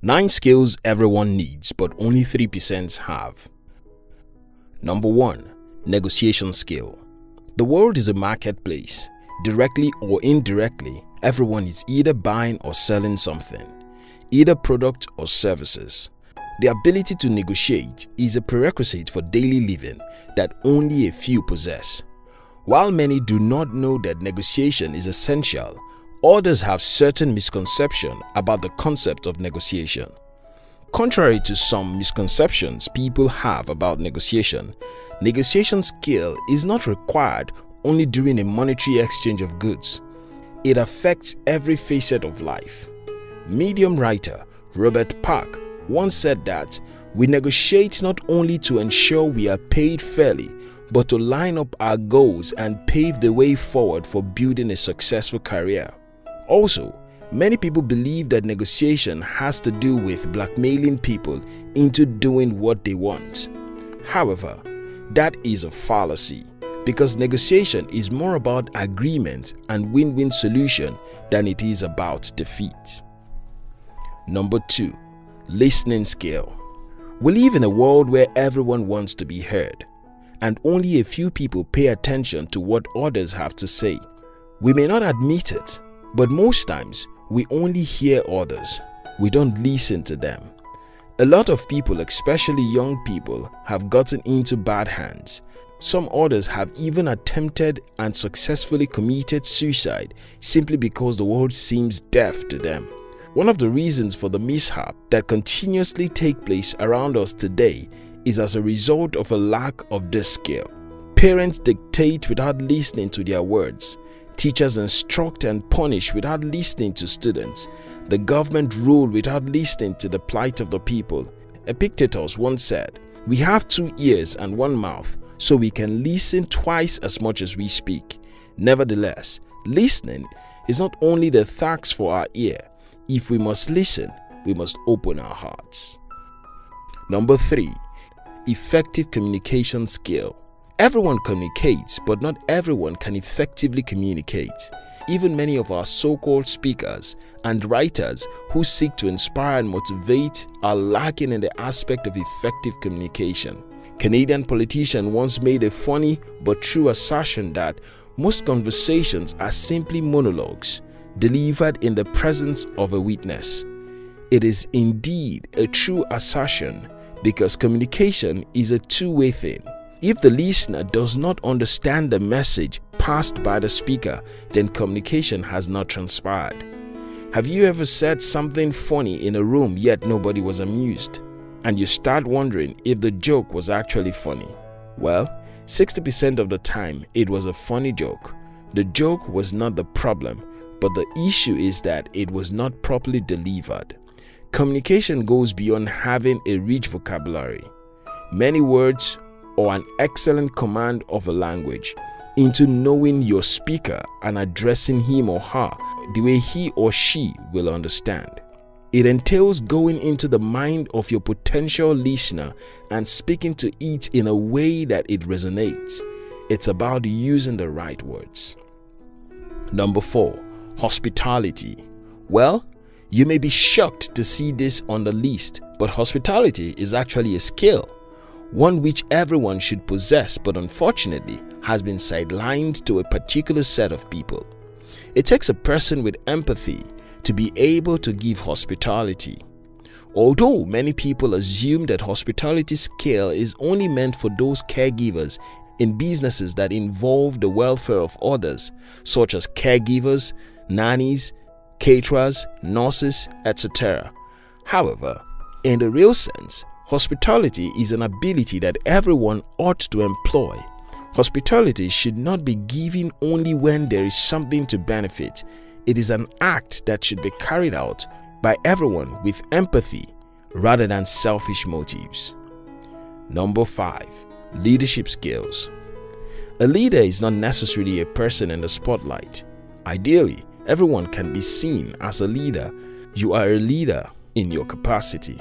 9 skills everyone needs but only 3% have. Number 1. Negotiation skill. The world is a marketplace. Directly or indirectly, everyone is either buying or selling something, either product or services. The ability to negotiate is a prerequisite for daily living that only a few possess. While many do not know that negotiation is essential, others have certain misconceptions about the concept of negotiation. Contrary to some misconceptions people have about negotiation skill is not required only during a monetary exchange of goods. It affects every facet of life. Medium writer Robert Park once said that we negotiate not only to ensure we are paid fairly, but to line up our goals and pave the way forward for building a successful career. Also, many people believe that negotiation has to do with blackmailing people into doing what they want. However, that is a fallacy, because negotiation is more about agreement and win-win solution than it is about defeat. Number 2. Listening skill. We live in a world where everyone wants to be heard, and only a few people pay attention to what others have to say. We may not admit it, but most times we only hear others. We don't listen to them. A lot of people, especially young people, have gotten into bad hands. Some others have even attempted and successfully committed suicide simply because the world seems deaf to them. One of the reasons for the mishap that continuously take place around us today is as a result of a lack of this skill. Parents dictate without listening to their words. Teachers instruct and punish without listening to students. The government rule without listening to the plight of the people. Epictetus once said, "We have 2 ears and 1 mouth, so we can listen twice as much as we speak." Nevertheless, listening is not only the thanks for our ear. If we must listen, we must open our hearts. Number 3. Effective communication skill. Everyone communicates, but not everyone can effectively communicate. Even many of our so-called speakers and writers who seek to inspire and motivate are lacking in the aspect of effective communication. Canadian politician once made a funny but true assertion that most conversations are simply monologues delivered in the presence of a witness. It is indeed a true assertion because communication is a two-way thing. If the listener does not understand the message passed by the speaker, then communication has not transpired. Have you ever said something funny in a room yet nobody was amused? And you start wondering if the joke was actually funny? Well, 60% of the time it was a funny joke. The joke was not the problem, but the issue is that it was not properly delivered. Communication goes beyond having a rich vocabulary, many words, or an excellent command of a language, into knowing your speaker and addressing him or her the way he or she will understand. It entails going into the mind of your potential listener and speaking to it in a way that it resonates. It's about using the right words. Number 4. Hospitality. Well, you may be shocked to see this on the list, but hospitality is actually a skill, one which everyone should possess, but unfortunately has been sidelined to a particular set of people. It takes a person with empathy to be able to give hospitality. Although many people assume that hospitality skill is only meant for those caregivers in businesses that involve the welfare of others, such as caregivers, nannies, caterers, nurses, etc. However, in the real sense, hospitality is an ability that everyone ought to employ. Hospitality should not be given only when there is something to benefit. It is an act that should be carried out by everyone with empathy rather than selfish motives. Number 5. Leadership skills. A leader is not necessarily a person in the spotlight. Ideally, everyone can be seen as a leader. You are a leader in your capacity.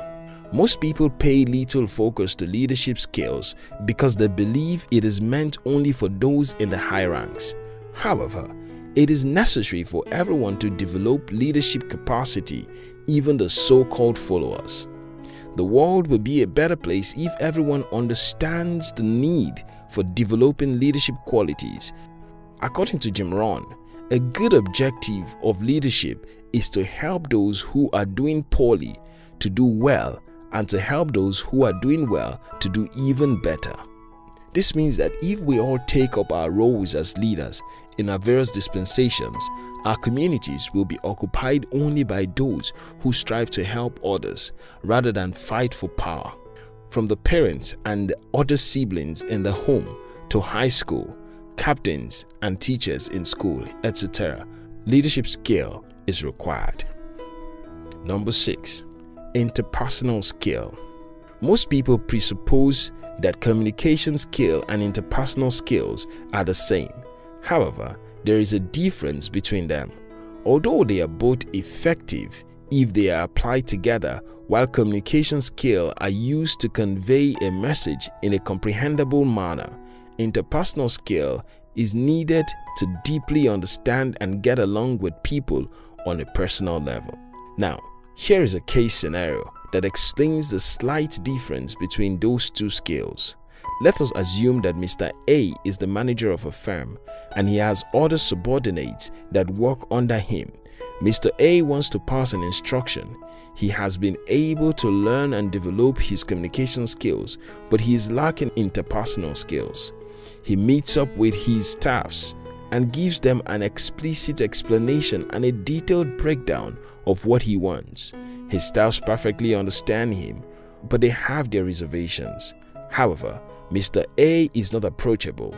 Most people pay little focus to leadership skills because they believe it is meant only for those in the high ranks. However, it is necessary for everyone to develop leadership capacity even the so-called followers. The world will be a better place if everyone understands the need for developing leadership qualities. According to Jim Rohn, a good objective of leadership is to help those who are doing poorly to do well and to help those who are doing well to do even better. This means that if we all take up our roles as leaders in our various dispensations, our communities will be occupied only by those who strive to help others rather than fight for power. From the parents and other siblings in the home to high school, captains and teachers in school, etc., leadership skill is required. Number 6. Interpersonal skill. Most people presuppose that communication skill and interpersonal skills are the same. However, there is a difference between them. Although they are both effective if they are applied together, while communication skills are used to convey a message in a comprehensible manner, interpersonal skill is needed to deeply understand and get along with people on a personal level. Now, here is a case scenario that explains the slight difference between those two skills. Let us assume that Mr. A is the manager of a firm and he has other subordinates that work under him. Mr. A wants to pass an instruction. He has been able to learn and develop his communication skills, but he is lacking interpersonal skills. He meets up with his staffs and gives them an explicit explanation and a detailed breakdown of what he wants. His staffs perfectly understand him, but they have their reservations. However, Mr. A is not approachable,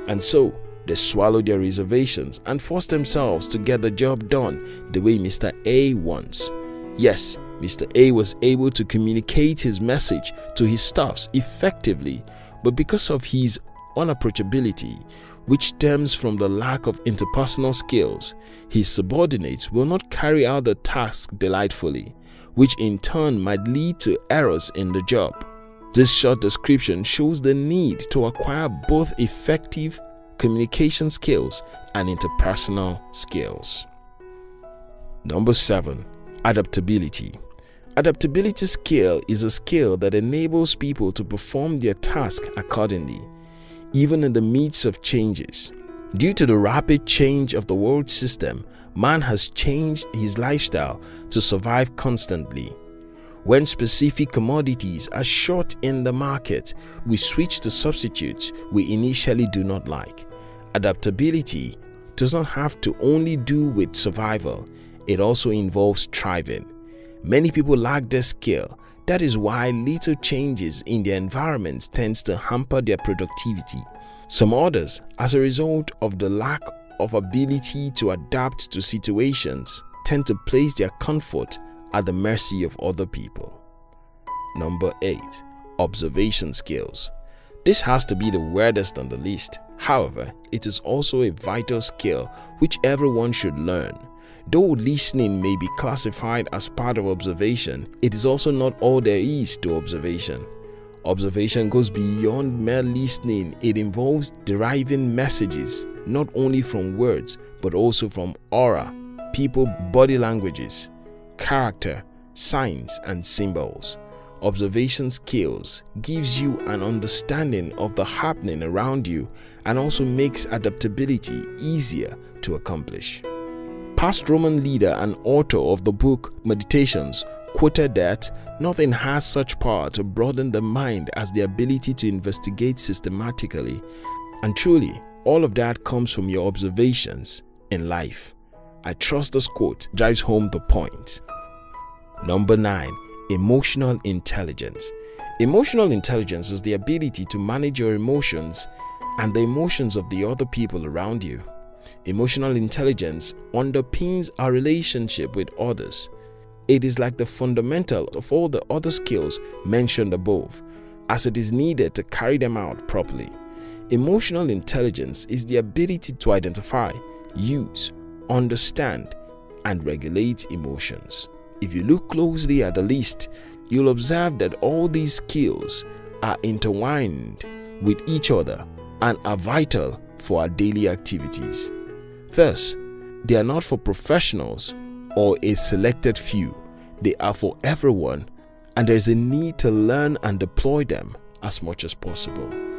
and so they swallow their reservations and force themselves to get the job done the way Mr. A wants. Yes, Mr. A was able to communicate his message to his staffs effectively, but because of his unapproachability, which stems from the lack of interpersonal skills, his subordinates will not carry out the task delightfully, which in turn might lead to errors in the job. This short description shows the need to acquire both effective communication skills and interpersonal skills. Number 7. Adaptability. Adaptability skill is a skill that enables people to perform their task accordingly, even in the midst of changes. Due to the rapid change of the world system, man has changed his lifestyle to survive constantly. When specific commodities are short in the market, we switch to substitutes we initially do not like. Adaptability does not have to only do with survival, it also involves thriving. Many people lack this skill. That is why little changes in their environments tends to hamper their productivity. Some others, as a result of the lack of ability to adapt to situations, tend to place their comfort at the mercy of other people. Number 8. Observation skills. This has to be the weirdest on the list. However, it is also a vital skill which everyone should learn. Though listening may be classified as part of observation, it is also not all there is to observation. Observation goes beyond mere listening. It involves deriving messages not only from words but also from aura, people, body languages, character, signs, and symbols. Observation skills gives you an understanding of the happening around you and also makes adaptability easier to accomplish. Past Roman leader and author of the book Meditations quoted that nothing has such power to broaden the mind as the ability to investigate systematically, and truly all of that comes from your observations in life. I trust this quote drives home the point. Number 9. Emotional intelligence. Emotional intelligence is the ability to manage your emotions and the emotions of the other people around you. Emotional intelligence underpins our relationship with others. It is like the fundamental of all the other skills mentioned above, as it is needed to carry them out properly. Emotional intelligence is the ability to identify, use, understand, and regulate emotions. If you look closely at the list, you'll observe that all these skills are intertwined with each other and are vital for our daily activities. Thus, they are not for professionals or a selected few. They are for everyone, and there's a need to learn and deploy them as much as possible.